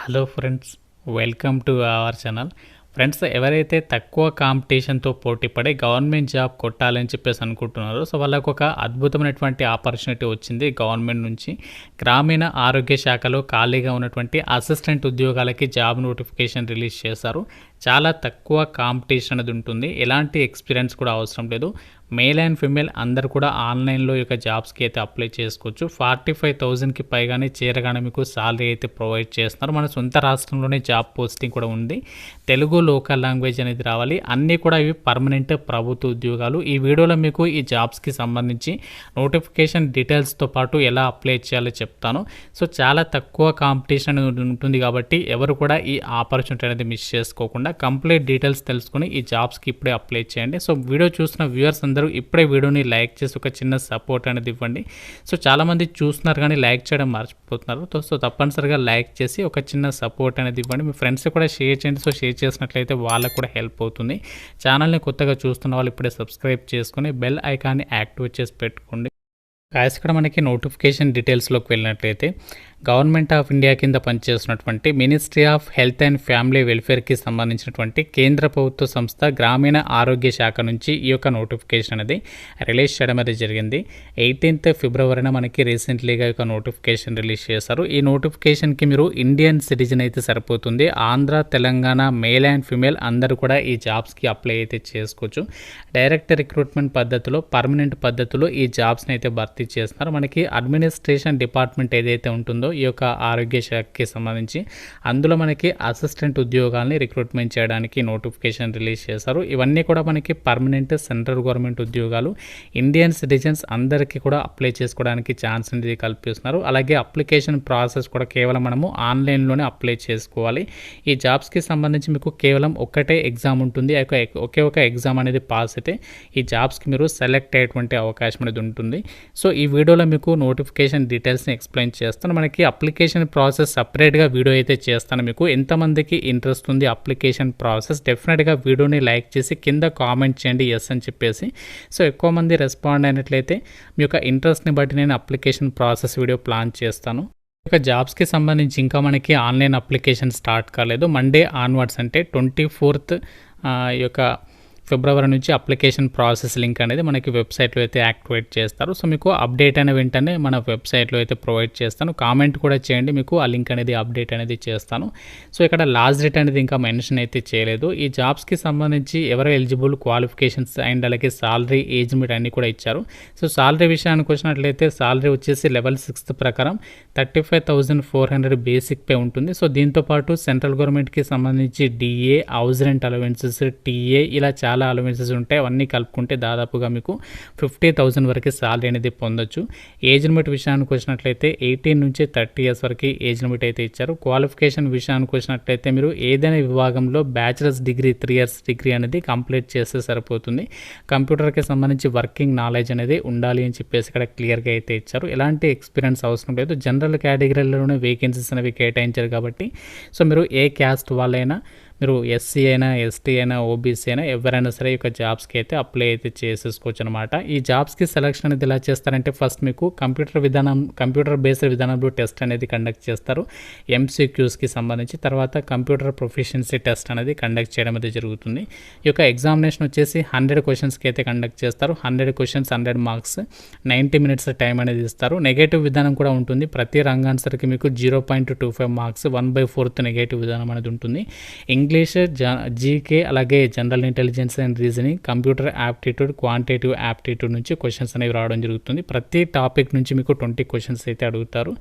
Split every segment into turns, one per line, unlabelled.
Hello friends, welcome to our channel. Friends, ఎవరైతే తక్కువ కాంపిటీషన్తో పోటీ పడి గవర్నమెంట్ జాబ్ కొట్టాలని చెప్పేసి అనుకుంటున్నారో, సో వాళ్ళకు ఒక అద్భుతమైనటువంటి ఆపర్చునిటీ వచ్చింది గవర్నమెంట్ నుంచి. గ్రామీణ ఆరోగ్య శాఖలో ఖాళీగా ఉన్నటువంటి అసిస్టెంట్ ఉద్యోగాలకి జాబ్ నోటిఫికేషన్ రిలీజ్ చేశారు. చాలా తక్కువ కాంపిటీషన్ అనేది ఉంటుంది, ఎలాంటి ఎక్స్పీరియన్స్ కూడా అవసరం లేదు. మేల్ అండ్ ఫీమేల్ అందరు కూడా ఆన్లైన్లో ఈ యొక్క జాబ్స్కి అయితే అప్లై చేసుకోవచ్చు. 45,000కి పైగానే చేరగానే మీకు సాలరీ అయితే ప్రొవైడ్ చేస్తున్నారు. మన సొంత రాష్ట్రంలోనే జాబ్ పోస్టింగ్ కూడా ఉంది. తెలుగు లోకల్ లాంగ్వేజ్ అనేది రావాలి. అన్నీ కూడా ఇవి పర్మనెంట్ ప్రభుత్వ ఉద్యోగాలు. ఈ వీడియోలో మీకు ఈ జాబ్స్కి సంబంధించి నోటిఫికేషన్ డీటెయిల్స్తో పాటు ఎలా అప్లై చేయాలో చెప్తాను. సో చాలా తక్కువ కాంపిటీషన్ అనేది ఉంటుంది కాబట్టి ఎవరు కూడా ఈ ఆపర్చునిటీ అనేది మిస్ చేసుకోకుండా కంప్లీట్ డీటెయిల్స్ తెలుసుకొని ఈ జాబ్స్కి ఇప్పుడే అప్లై చేయండి. సో వీడియో చూసిన వ్యూవర్స్ అందరూ ఇప్పుడే వీడియోని లైక్ చేసి ఒక చిన్న సపోర్ట్ అనేది ఇవ్వండి. సో చాలామంది చూస్తున్నారు కానీ లైక్ చేయడం మర్చిపోతున్నారు. సో తప్పనిసరిగా లైక్ చేసి ఒక చిన్న సపోర్ట్ అనేది ఇవ్వండి. మీ ఫ్రెండ్స్ కూడా షేర్ చేయండి. సో షేర్ చేసినట్లయితే వాళ్ళకు కూడా హెల్ప్ అవుతుంది. ఛానల్ని కొత్తగా చూస్తున్న వాళ్ళు ఇప్పుడే సబ్స్క్రైబ్ చేసుకొని బెల్ ఐకాన్ని యాక్టివేట్ చేసి పెట్టుకోండి. గాయస్, ఇక్కడ మనకి నోటిఫికేషన్ డీటెయిల్స్లోకి వెళ్ళినట్లయితే గవర్నమెంట్ ఆఫ్ ఇండియా కింద పనిచేస్తున్నటువంటి ministry of health and family వెల్ఫేర్కి సంబంధించినటువంటి కేంద్ర ప్రభుత్వ సంస్థ గ్రామీణ ఆరోగ్య శాఖ నుంచి ఈ యొక్క నోటిఫికేషన్ అనేది రిలీజ్ చేయడం అనేది జరిగింది. 18th ఫిబ్రవరిన మనకి రీసెంట్లీగా ఒక నోటిఫికేషన్ రిలీజ్ చేశారు. ఈ నోటిఫికేషన్కి మీరు ఇండియన్ సిటిజన్ అయితే సరిపోతుంది. Andhra, Telangana male and female అందరూ కూడా ఈ జాబ్స్కి అప్లై అయితే చేసుకోవచ్చు. డైరెక్ట్ రిక్రూట్మెంట్ పద్ధతిలో, పర్మనెంట్ పద్ధతిలో ఈ జాబ్స్ని అయితే భర్తీ చేస్తున్నారు. మనకి అడ్మినిస్ట్రేషన్ డిపార్ట్మెంట్ ఏదైతే ఉంటుందో ఈ యొక్క ఆరోగ్య శాఖకి సంబంధించి అందులో మనకి అసిస్టెంట్ ఉద్యోగాల్ని రిక్రూట్మెంట్ చేయడానికి నోటిఫికేషన్ రిలీజ్ చేశారు. ఇవన్నీ కూడా మనకి పర్మనెంట్ సెంట్రల్ గవర్నమెంట్ ఉద్యోగాలు. ఇండియన్ సిటిజన్స్ అందరికీ కూడా అప్లై చేసుకోవడానికి ఛాన్స్ అనేది కల్పిస్తున్నారు. అలాగే అప్లికేషన్ ప్రాసెస్ కూడా కేవలం మనము ఆన్లైన్లోనే అప్లై చేసుకోవాలి. ఈ జాబ్స్కి సంబంధించి మీకు కేవలం ఒక్కటే ఎగ్జామ్ ఉంటుంది. ఒకే ఒక ఎగ్జామ్ అనేది పాస్ అయితే ఈ జాబ్స్కి మీరు సెలెక్ట్ అయ్యేటువంటి అవకాశం అనేది ఉంటుంది. సో ఈ వీడియోలో మీకు నోటిఫికేషన్ డీటెయిల్స్ని ఎక్స్ప్లెయిన్ చేస్తాను. మనకి అప్లికేషన్ ప్రాసెస్ సపరేట్గా వీడియో అయితే చేస్తాను. మీకు ఎంతమందికి ఇంట్రెస్ట్ ఉంది అప్లికేషన్ ప్రాసెస్, డెఫినెట్గా వీడియోని లైక్ చేసి కింద కామెంట్ చేయండి ఎస్ అని చెప్పేసి. సో ఎక్కువ మంది రెస్పాండ్ అయినట్లయితే మీ యొక్క ఇంట్రెస్ట్ని బట్టి నేను అప్లికేషన్ ప్రాసెస్ వీడియో ప్లాన్ చేస్తాను. ఇక జాబ్స్కి సంబంధించి ఇంకా మనకి ఆన్లైన్ అప్లికేషన్ స్టార్ట్ కాలేదు. మండే ఆన్వర్డ్స్ అంటే 24th ఈ యొక్క ఫిబ్రవరి నుంచి అప్లికేషన్ ప్రాసెస్ లింక్ అనేది మనకి వెబ్సైట్లో అయితే యాక్టివేట్ చేస్తారు. సో మీకు అప్డేట్ అయిన వెంటనే మన వెబ్సైట్లో అయితే ప్రొవైడ్ చేస్తాను. కామెంట్ కూడా చేయండి, మీకు ఆ లింక్ అనేది అప్డేట్ అనేది చేస్తాను. సో ఇక్కడ లాస్ట్ డేట్ అనేది ఇంకా మెన్షన్ అయితే చేయలేదు. ఈ జాబ్స్కి సంబంధించి ఎవరు ఎలిజిబుల్, క్వాలిఫికేషన్స్ అండ్ అలాగే సాలరీ, ఏజ్ లిమిట్ అన్నీ కూడా ఇచ్చారు. సో సాలరీ విషయానికి వచ్చినట్లయితే సాలరీ వచ్చేసి లెవెల్ 6 ప్రకారం 35,400 బేసిక్ పే ఉంటుంది. సో దీంతోపాటు సెంట్రల్ గవర్నమెంట్కి సంబంధించి DA, house rent allowances, TA ఇలా చాలా అలవెన్సెస్ ఉంటాయి. అవన్నీ కలుపుకుంటే దాదాపుగా మీకు 50,000 వరకు సాలరీ అనేది పొందొచ్చు. ఏజ్ లిమిట్ విషయానికి వచ్చినట్లయితే 18 నుంచి 30 years వరకు ఏజ్ లిమిట్ అయితే ఇచ్చారు. క్వాలిఫికేషన్ విషయానికి వచ్చినట్లయితే మీరు ఏదైనా విభాగంలో బ్యాచిలర్స్ డిగ్రీ 3 years డిగ్రీ అనేది కంప్లీట్ చేస్తే సరిపోతుంది. కంప్యూటర్కి సంబంధించి వర్కింగ్ నాలెడ్జ్ అనేది ఉండాలి అని చెప్పేసి ఇక్కడ క్లియర్గా అయితే ఇచ్చారు. ఎలాంటి ఎక్స్పీరియన్స్ అవసరం లేదు. జనరల్ కేటగిరీలోనే వేకెన్సీస్ అనేవి కేటాయించారు కాబట్టి సో మీరు ఏ క్యాస్ట్ వాళ్ళైనా, మీరు ఎస్సీ అయినా, ఎస్టీ అయినా, ఓబీసీ అయినా ఎవరైనా సరే ఈ యొక్క జాబ్స్కి అయితే అప్లై అయితే చేసేసుకోవచ్చు అనమాట. ఈ జాబ్స్కి సెలక్షన్ అనేది ఎలా చేస్తారంటే ఫస్ట్ మీకు కంప్యూటర్ బేస్డ్ విధానంలో టెస్ట్ అనేది కండక్ట్ చేస్తారు ఎంసీక్యూస్కి సంబంధించి. తర్వాత కంప్యూటర్ ప్రొఫిషియన్సీ టెస్ట్ అనేది కండక్ట్ చేయడం అయితే జరుగుతుంది. ఈ యొక్క ఎగ్జామినేషన్ వచ్చేసి 100 questionస్కి అయితే కండక్ట్ చేస్తారు. 100 questions 100 marks, 90 minutes టైం అనేది ఇస్తారు. నెగటివ్ విధానం కూడా ఉంటుంది. ప్రతి రంగాన్సర్కి మీకు 0.25 marks, 1/4 నెగటివ్ విధానం అనేది ఉంటుంది. ఇంగ్లీష్, జీకే అలాగే general intelligence and reasoning, computer aptitude, quantitative aptitude నుంచి క్వశ్చన్స్ అనేవి రావడం జరుగుతుంది. ప్రతి టాపిక్ నుంచి మీకు 20 questions అయితే అడుగుతారు.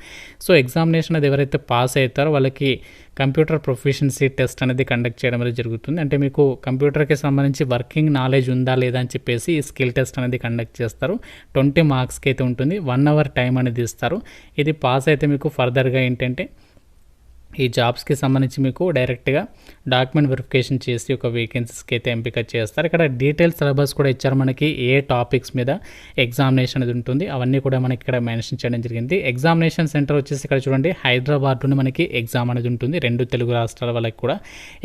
సో ఎగ్జామినేషన్ అది ఎవరైతే పాస్ అవుతారో వాళ్ళకి కంప్యూటర్ ప్రొఫిషియన్సీ టెస్ట్ అనేది కండక్ట్ చేయడం అనేది జరుగుతుంది. అంటే మీకు కంప్యూటర్కి సంబంధించి వర్కింగ్ నాలెడ్జ్ ఉందా లేదా అని చెప్పేసి ఈ స్కిల్ టెస్ట్ అనేది కండక్ట్ చేస్తారు. 20 marksకి అయితే ఉంటుంది. 1 hour టైం అనేది ఇస్తారు. ఇది పాస్ అయితే మీకు ఫర్దర్గా ఏంటంటే ఈ జాబ్స్కి సంబంధించి మీకు డైరెక్ట్గా డాక్యుమెంట్ వెరిఫికేషన్ చేసి ఒక వేకెన్సీస్కి అయితే ఎంపిక చేస్తారు. ఇక్కడ డీటెయిల్ సిలబస్ కూడా ఇచ్చారు. మనకి ఏ టాపిక్స్ మీద ఎగ్జామినేషన్ అనేది ఉంటుంది అవన్నీ కూడా మనకి ఇక్కడ మెన్షన్ చేయడం జరిగింది. ఎగ్జామినేషన్ సెంటర్ వచ్చేసి ఇక్కడ చూడండి హైదరాబాద్లోనే మనకి ఎగ్జామ్ అనేది ఉంటుంది. 2 తెలుగు రాష్ట్రాల వాళ్ళకి కూడా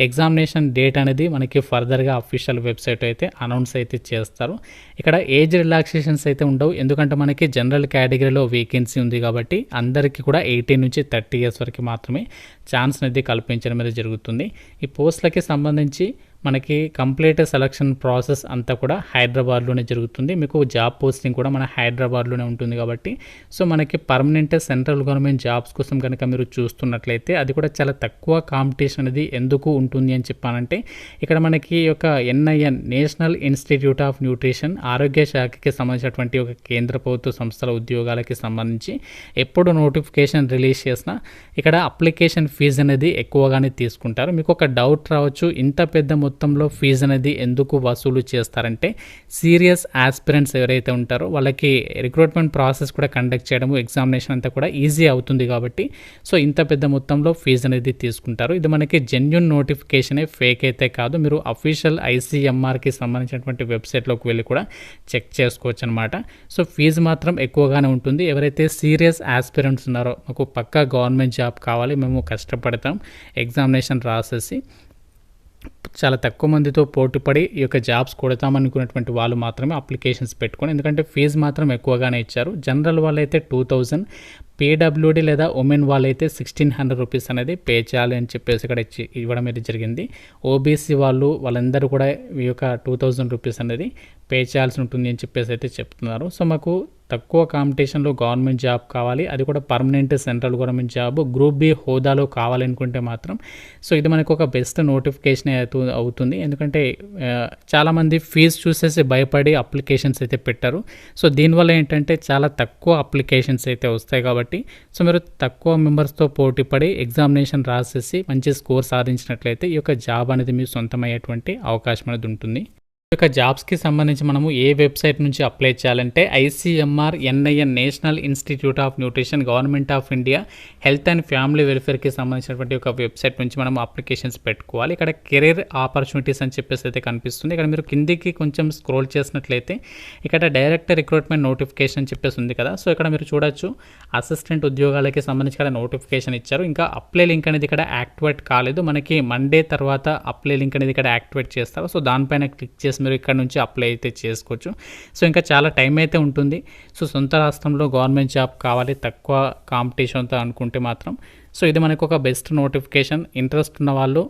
ఎగ్జామినేషన్ డేట్ అనేది మనకి ఫర్దర్గా అఫీషియల్ వెబ్సైట్ అయితే అనౌన్స్ అయితే చేస్తారు. ఇక్కడ ఏజ్ రిలాక్సేషన్స్ అయితే ఉండవు, ఎందుకంటే మనకి జనరల్ కేటగిరీలో వేకెన్సీ ఉంది కాబట్టి అందరికీ కూడా 18 నుంచి 30 years వరకు మాత్రమే ఛాన్స్ అనేది కల్పించడం అనేది జరుగుతుంది. ఈ పోస్టులకి సంబంధించి మనకి కంప్లీట్ సెలక్షన్ ప్రాసెస్ అంతా కూడా హైదరాబాద్లోనే జరుగుతుంది. మీకు జాబ్ పోస్టింగ్ కూడా మన హైదరాబాద్లోనే ఉంటుంది కాబట్టి సో మనకి పర్మనెంట్ సెంట్రల్ గవర్నమెంట్ జాబ్స్ కోసం కనుక మీరు చూస్తున్నట్లయితే అది కూడా చాలా తక్కువ కాంపిటీషన్ అనేది ఎందుకు ఉంటుంది అని చెప్పానంటే ఇక్కడ మనకి ఒక NIN national institute of nutrition ఆరోగ్య శాఖకి సంబంధించినటువంటి ఒక కేంద్ర ప్రభుత్వ సంస్థల ఉద్యోగాలకి సంబంధించి ఎప్పుడు నోటిఫికేషన్ రిలీజ్ చేసినా ఇక్కడ అప్లికేషన్ ఫీజు అనేది ఎక్కువగానే తీసుకుంటారు. మీకు ఒక డౌట్ రావచ్చు, ఇంత పెద్ద మొత్తంలో ఫీజు అనేది ఎందుకు వసూలు చేస్తారంటే సీరియస్ ఆస్పిరెంట్స్ ఎవరైతే ఉంటారో వాళ్ళకి రిక్రూట్మెంట్ ప్రాసెస్ కూడా కండక్ట్ చేయడము ఎగ్జామినేషన్ అంతా కూడా ఈజీ అవుతుంది కాబట్టి సో ఇంత పెద్ద మొత్తంలో ఫీజు అనేది తీసుకుంటారు. ఇది మనకి జెన్యూన్ నోటిఫికేషనే, ఫేక్ అయితే కాదు. మీరు అఫీషియల్ ICMRకి సంబంధించినటువంటి వెబ్సైట్లోకి వెళ్ళి కూడా చెక్ చేసుకోవచ్చు అనమాట. సో ఫీజు మాత్రం ఎక్కువగానే ఉంటుంది. ఎవరైతే సీరియస్ ఆస్పిరెంట్స్ ఉన్నారో మాకు పక్కా గవర్నమెంట్ జాబ్ కావాలి, మేము కష్టపడతాం, ఎగ్జామినేషన్ రాసేసి చాలా తక్కువ మందితో పోటీపడి ఈ యొక్క జాబ్స్ కొడతామనుకున్నటువంటి వాళ్ళు మాత్రమే అప్లికేషన్స్ పెట్టుకొని, ఎందుకంటే ఫీజు మాత్రం ఎక్కువగానే ఇచ్చారు. జనరల్ వాళ్ళైతే 2000, PWD లేదా ఉమెన్ వాళ్ళైతే 1600 రూపీస్ అనేది పే చేయాలి అని చెప్పేసి ఇక్కడ ఇవ్వడం అనేది జరిగింది. OBC వాళ్ళందరూ కూడా ఈ యొక్క 2000 రూపీస్ అనేది పే చేయాల్సి ఉంటుంది అని చెప్పేసి అయితే చెప్తున్నారు. సో మాకు తక్కువ కాంపిటీషన్లో గవర్నమెంట్ జాబ్ కావాలి, అది కూడా permanent central government job group B హోదాలో కావాలనుకుంటే మాత్రం సో ఇది మనకు ఒక బెస్ట్ నోటిఫికేషన్ అవుతుంది. ఎందుకంటే చాలామంది ఫీజు చూసేసి భయపడి అప్లికేషన్స్ అయితే పెట్టారు. సో దీనివల్ల ఏంటంటే చాలా తక్కువ అప్లికేషన్స్ అయితే వస్తాయి కాబట్టి సో మీరు తక్కువ మెంబర్స్తో పోటీపడి ఎగ్జామినేషన్ రాసేసి మంచి స్కోర్ సాధించినట్లయితే ఈ యొక్క జాబ్ అనేది మీ సొంతమయ్యేటువంటి అవకాశం అనేది ఉంటుంది. ఈ యొక్క జాబ్స్కి సంబంధించి మనము ఏ వెబ్సైట్ నుంచి అప్లై చేయాలంటే ICMR NIN national institute of nutrition government of India health and family వెల్ఫేర్కి సంబంధించినటువంటి ఒక వెబ్సైట్ నుంచి మనం అప్లికేషన్స్ పెట్టుకోవాలి. ఇక్కడ కెరీర్ ఆపర్చునిటీస్ అని చెప్పేసి అయితే కనిపిస్తుంది. ఇక్కడ మీరు కిందికి కొంచెం స్క్రోల్ చేసినట్లయితే ఇక్కడ డైరెక్ట్ రిక్రూట్మెంట్ నోటిఫికేషన్ అని చెప్పేసి ఉంది కదా. సో ఇక్కడ మీరు చూడొచ్చు అసిస్టెంట్ ఉద్యోగాలకి సంబంధించి ఇక్కడ నోటిఫికేషన్ ఇచ్చారు. ఇంకా అప్లై లింక్ అనేది ఇక్కడ యాక్టివేట్ కాలేదు. మనకి మండే తర్వాత అప్లై లింక్ అనేది ఇక్కడ యాక్టివేట్ చేస్తారు. సో దానిపైన క్లిక్ చేసి మీరు ఇక్కడ నుంచి అప్లై అయితే చేసుకోవచ్చు. సో ఇంకా చాలా టైం అయితే ఉంటుంది. సో సొంత రాష్ట్రంలో గవర్నమెంట్ జాబ్ కావాలి తక్కువ కాంపిటీషన్తో అనుకుంటే మాత్రం సో ఇది మనకు ఒక బెస్ట్ నోటిఫికేషన్. ఇంట్రెస్ట్ ఉన్న వాళ్ళు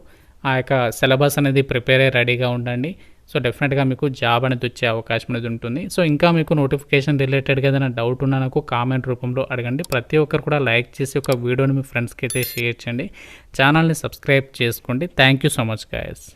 ఆ యొక్క సిలబస్ అనేది ప్రిపేర్ అయ్యి రెడీగా ఉండండి. సో డెఫినెట్గా మీకు జాబ్ అనేది వచ్చే అవకాశం అనేది ఉంటుంది. సో ఇంకా మీకు నోటిఫికేషన్ రిలేటెడ్గా ఏదైనా డౌట్ ఉన్నా నాకు కామెంట్ రూపంలో అడగండి. ప్రతి ఒక్కరు కూడా లైక్ చేసి ఒక వీడియోని మీ ఫ్రెండ్స్కి అయితే షేర్ చేయండి. ఛానల్ని సబ్స్క్రైబ్ చేసుకోండి. Thank you so much guys.